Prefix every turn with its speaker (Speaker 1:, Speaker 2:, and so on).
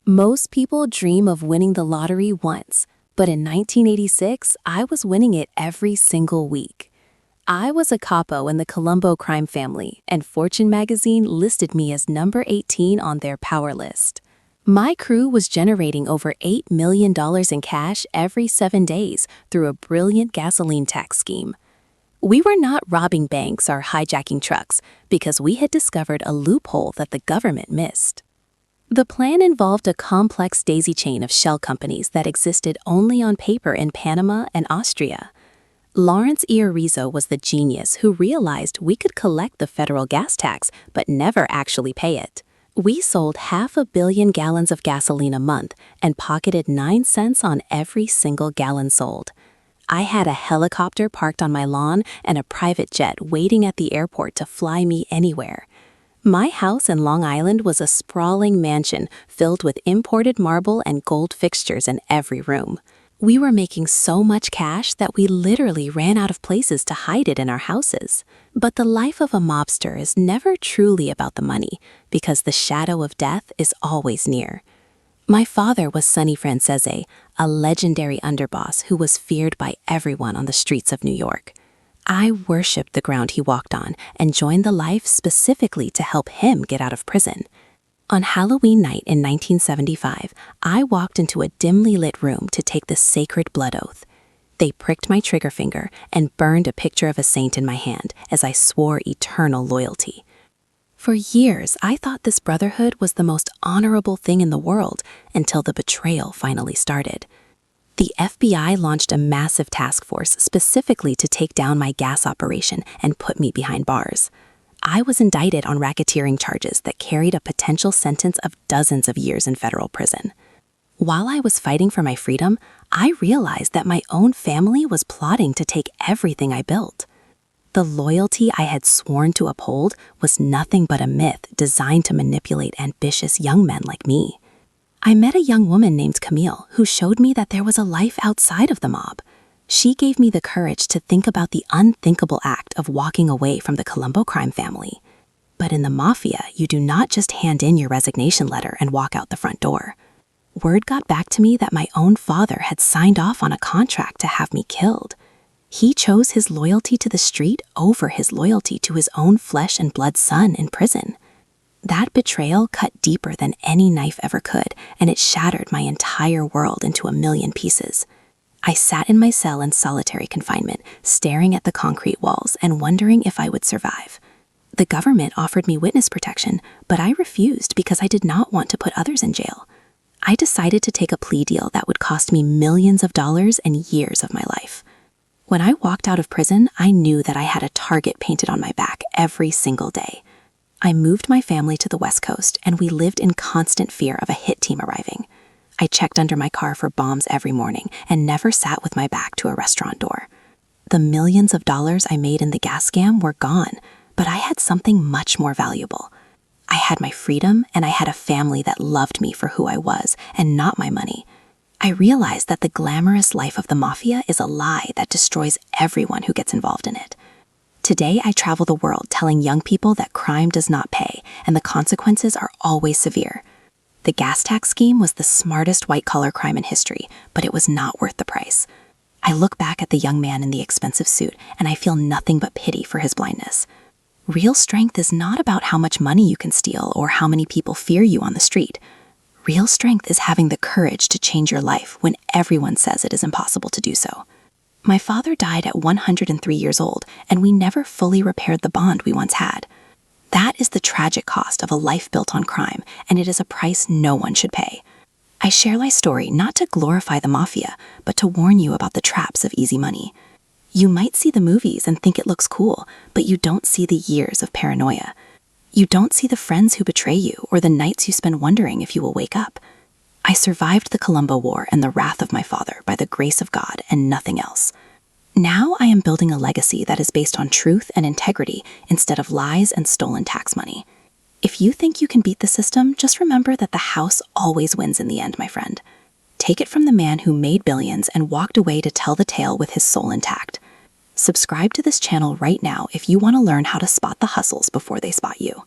Speaker 1: Most people dream of winning the lottery once, but in 1986, I was winning it every single week. I was a capo in the Colombo crime family, and Fortune magazine listed me as number 18 on their power list. My crew was generating over $8 million in cash every 7 days through a brilliant gasoline tax scheme. We were not robbing banks or hijacking trucks because we had discovered a loophole that the government missed. The plan involved a complex daisy chain of shell companies that existed only on paper in Panama and Austria. Lawrence Iorizo was the genius who realized we could collect the federal gas tax but never actually pay it. We sold 500 million gallons of gasoline a month and pocketed 9 cents on every single gallon sold. I had a helicopter parked on my lawn and a private jet waiting at the airport to fly me anywhere. My house in Long Island was a sprawling mansion filled with imported marble and gold fixtures in every room. We were making so much cash that we literally ran out of places to hide it in our houses. But the life of a mobster is never truly about the money, because the shadow of death is always near. My father was Sonny Franzese, a legendary underboss who was feared by everyone on the streets of New York. I worshipped the ground he walked on and joined the life specifically to help him get out of prison. On Halloween night in 1975, I walked into a dimly lit room to take the sacred blood oath. They pricked my trigger finger and burned a picture of a saint in my hand as I swore eternal loyalty. For years, I thought this brotherhood was the most honorable thing in the world until the betrayal finally started. The FBI launched a massive task force specifically to take down my gas operation and put me behind bars. I was indicted on racketeering charges that carried a potential sentence of dozens of years in federal prison. While I was fighting for my freedom, I realized that my own family was plotting to take everything I built. The loyalty I had sworn to uphold was nothing but a myth designed to manipulate ambitious young men like me. I met a young woman named Camille who showed me that there was a life outside of the mob. She gave me the courage to think about the unthinkable act of walking away from the Colombo crime family. But in the mafia, you do not just hand in your resignation letter and walk out the front door. Word got back to me that my own father had signed off on a contract to have me killed. He chose his loyalty to the street over his loyalty to his own flesh and blood son in prison. That betrayal cut deeper than any knife ever could, and it shattered my entire world into a million pieces. I sat in my cell in solitary confinement, staring at the concrete walls and wondering if I would survive. The government offered me witness protection, but I refused because I did not want to put others in jail. I decided to take a plea deal that would cost me millions of dollars and years of my life. When I walked out of prison, I knew that I had a target painted on my back every single day. I moved my family to the West Coast, and we lived in constant fear of a hit team arriving. I checked under my car for bombs every morning and never sat with my back to a restaurant door. The millions of dollars I made in the gas scam were gone, but I had something much more valuable. I had my freedom, and I had a family that loved me for who I was and not my money. I realized that the glamorous life of the mafia is a lie that destroys everyone who gets involved in it. Today, I travel the world telling young people that crime does not pay and the consequences are always severe. The gas tax scheme was the smartest white-collar crime in history, but it was not worth the price. I look back at the young man in the expensive suit and I feel nothing but pity for his blindness. Real strength is not about how much money you can steal or how many people fear you on the street. Real strength is having the courage to change your life when everyone says it is impossible to do so. My father died at 103 years old, and we never fully repaired the bond we once had. That is the tragic cost of a life built on crime, and it is a price no one should pay. I share my story not to glorify the mafia, but to warn you about the traps of easy money. You might see the movies and think it looks cool, but you don't see the years of paranoia. You don't see the friends who betray you or the nights you spend wondering if you will wake up. I survived the Colombo War and the wrath of my father by the grace of God and nothing else. Now I am building a legacy that is based on truth and integrity instead of lies and stolen tax money. If you think you can beat the system, just remember that the house always wins in the end, my friend. Take it from the man who made billions and walked away to tell the tale with his soul intact. Subscribe to this channel right now if you want to learn how to spot the hustles before they spot you.